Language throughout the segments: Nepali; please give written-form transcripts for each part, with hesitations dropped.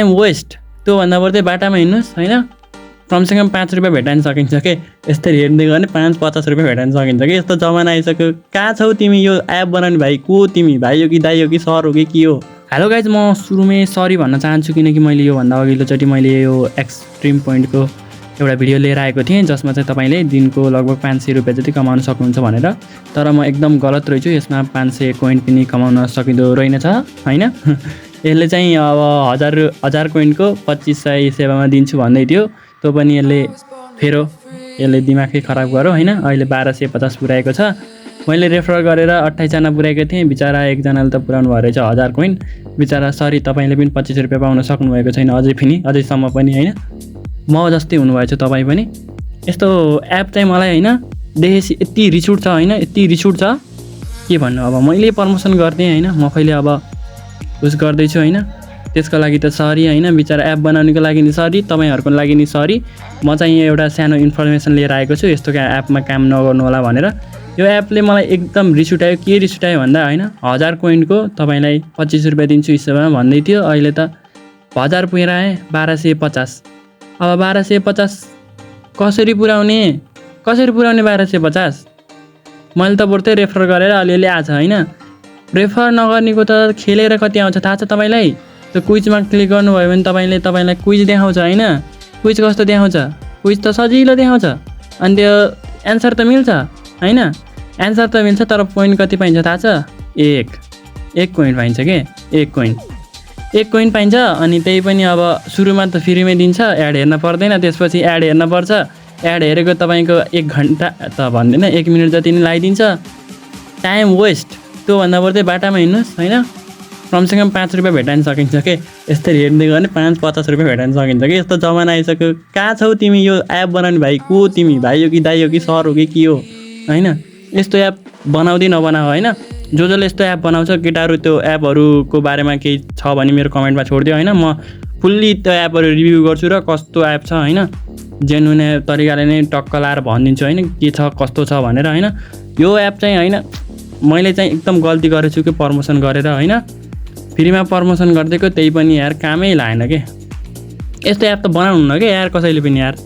टाइम वेस्ट त्योभन्दा बढ्दै बाटामा हिँड्नुहोस् होइन कमसेकम 5 रुपियाँ भेटाइन सकिन्छ के यस्तरी हेर्दै गयो भने 50 रुपियाँ भेटाइन सकिन्छ कि यस्तो जमाना आइसक्यो कहाँ छौ तिमी यो एप बनाउने भाइ को तिमी भाइ हो कि दाइ हो कि सर हो कि के हो हेलो गाइज म सुरुमै सरी भन्न चाहन्छु किनकि मैले योभन्दा अघिल्लोचोटि मैले यो एक्सट्रिम पोइन्टको एउटा भिडियो लिएर आएको थिएँ जसमा चाहिँ तपाईँले दिनको लगभग 500 रुपियाँ जति कमाउन सक्नुहुन्छ भनेर तर म एकदम गलत रहेछु यसमा 500 कोइन पनि कमाउन सकिँदो रहेनछ होइन यसले चाहिँ अब 1000 कोइनको 2500 सेवामा दिन्छु भन्दै थियो त्यो पनि यसले दिमागै खराब गर्यो होइन अहिले 1250 पुऱ्याएको छ मैले रेफर गरेर 28 जना पुऱ्याएको थिएँ बिचरा एकजनाले त पुऱ्याउनु भयो रहेछ 1000 कोइन बिचरा सरी तपाईँले पनि 25 रुपियाँ पाउन सक्नुभएको छैन अझैसम्म पनि होइन म जस्तै हुनुभएछ तपाईँ पनि यस्तो एप चाहिँ मलाई होइन देखेपछि यति रिस उठ्छ होइन यति रिस उठ्छ के भन्नु अब मैले प्रमोसन गर्थेँ होइन म कहिले अब उस गर्दैछु होइन त्यसको लागि त सरी होइन बिचरा एप बनाउनुको लागि नि सरी तपाईँहरूको लागि नि सरी म चाहिँ यहाँ एउटा सानो इन्फर्मेसन लिएर आएको छु यस्तो एपमा काम नगर्नु होला भनेर यो एपले मलाई एकदम रिस उठायो के रिस उठायो भन्दा होइन 1000 कोइनको तपाईँलाई 25 रुपियाँ दिन्छु सेवामा भन्दै थियो अहिले त 1000 पुऱ्याएँ 1250 अब 1250 कसरी पुऱ्याउने 1250 मैले त बरु रेफर गरेर अलिअलि आछ होइन रेफर नगर्नेको त खेलेर कति आउँछ थाहा छ तपाईँलाई त्यो क्विजमा क्लिक गर्नुभयो भने तपाईँलाई क्विज देखाउँछ होइन क्विज कस्तो देखाउँछ क्विज त सजिलो देखाउँछ अनि त्यो एन्सर त मिल्छ होइन एन्सर त मिल्छ तर पोइन्ट कति पाइन्छ थाहा छ एक कोइन पाइन्छ के एक कोइन पाइन्छ अनि त्यही पनि अब सुरुमा त फ्रीमै दिन्छ एड हेर्न पर्दैन त्यसपछि एड हेर्न पर्छ एड हेरेको तपाईँको 1 घन्टा त भन्दैन 1 मिनट जति नै लगाइदिन्छ टाइम वेस्ट त्योभन्दा बढ्दै बाटामा हिँड्नुहोस् होइन कमसेकम 5 रुपियाँ भेटाइन सकिन्छ के यस्तरी हेर्दै गयो भने 50 रुपियाँ भेटाइन सकिन्छ कि यस्तो जमाना आइसक्यो कहाँ छौ तिमी यो एप बनाउने भाइ को तिमी भाइ हो कि दाइ हो कि सर हो कि के हो होइन यस्तो एप बनाउँदै नबनाऊ होइन जसले यस्तो एप बनाउँछ केटाहरू त्यो एपहरूको बारेमा केही छ भने मेरो कमेन्टमा छोडिदियो होइन म फुल्ली त्यो एपहरू रिभ्यू गर्छु र कस्तो एप छ होइन जेन्युन तरिकाले नै टक्क लाएर भनिदिन्छु होइन के छ कस्तो छ भनेर होइन यो एप चाहिँ होइन मैले चाहिँ एकदम गल्ती गरेछु कि प्रमोसन गरेर होइन फ्रीमा प्रमोसन गरिदिएको त्यही पनि यार कामै लागेन के यस्तो एप त बनाउनु के यार कसैले पनि यार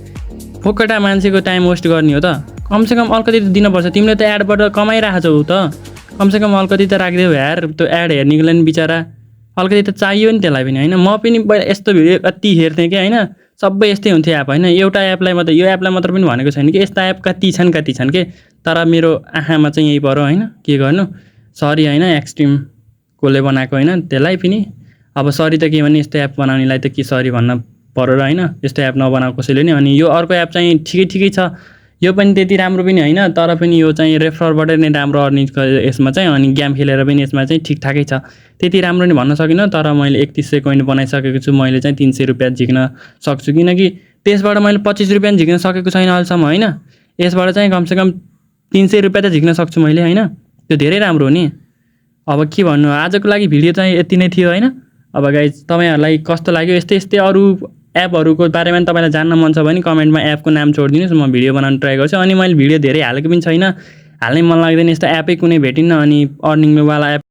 फोकटा मान्छेको टाइम वेस्ट गर्ने हो त कमसेकम अलिकति त दिनुपर्छ तिमीले त एडबाट कमाइरहेको छौ त कमसेकम अलिकति त राखिदेऊ यार त्यो एड हेर्नेको लागि बिचरा अलिकति त चाहियो नि त्यसलाई पनि होइन म पनि यस्तो भिडियो कति हेर्थेँ कि होइन सबै यस्तै हुन्थ्यो एप होइन एउटा एपलाई मात्र यो एपलाई मात्र पनि भनेको छैन कि यस्ता एप कति छन् के तर मेरो आँखामा चाहिँ यही पर्यो होइन के गर्नु सरी होइन एक्सट्रिम कोले बनाएको होइन त्यसलाई पनि अब सरी त के भने यस्तो एप बनाउनेलाई त के सरी भन्न पर्यो र होइन यस्तो एप नबनाऊ कसैले नि अनि यो अर्को एप चाहिँ ठिकै छ यो पनि त्यति राम्रो पनि होइन तर पनि यो चाहिँ रेफरबाट नै राम्रो अर्निङ यसमा चाहिँ अनि गेम खेलेर पनि यसमा चाहिँ ठिकठाकै छ त्यति राम्रो नि भन्न सकिनँ तर मैले 3100 कोइन बनाइसकेको छु मैले चाहिँ 300 रुपियाँ झिक्न सक्छु किनकि त्यसबाट मैले 25 रुपियाँ झिक्न सकेको छैन अहिलेसम्म होइन यसबाट चाहिँ कमसेकम 300 रुपियाँ त झिक्न सक्छु मैले होइन त्यो धेरै राम्रो हो नि अब के भन्नु आजको लागि भिडियो चाहिँ यति नै थियो होइन अब गाइज तपाईँहरूलाई कस्तो लाग्यो यस्तै अरू एपहरूको बारेमा तपाईँलाई जान्न मन छ भने कमेन्टमा एपको नाम छोडिदिनुहोस् म भिडियो बनाउन ट्राई गर्छु अनि मैले भिडियो धेरै हालेको पनि छैन हाल्नै मन लाग्दैन यस्तो एपै कुनै भेटिन्न अनि अर्निङवाला एप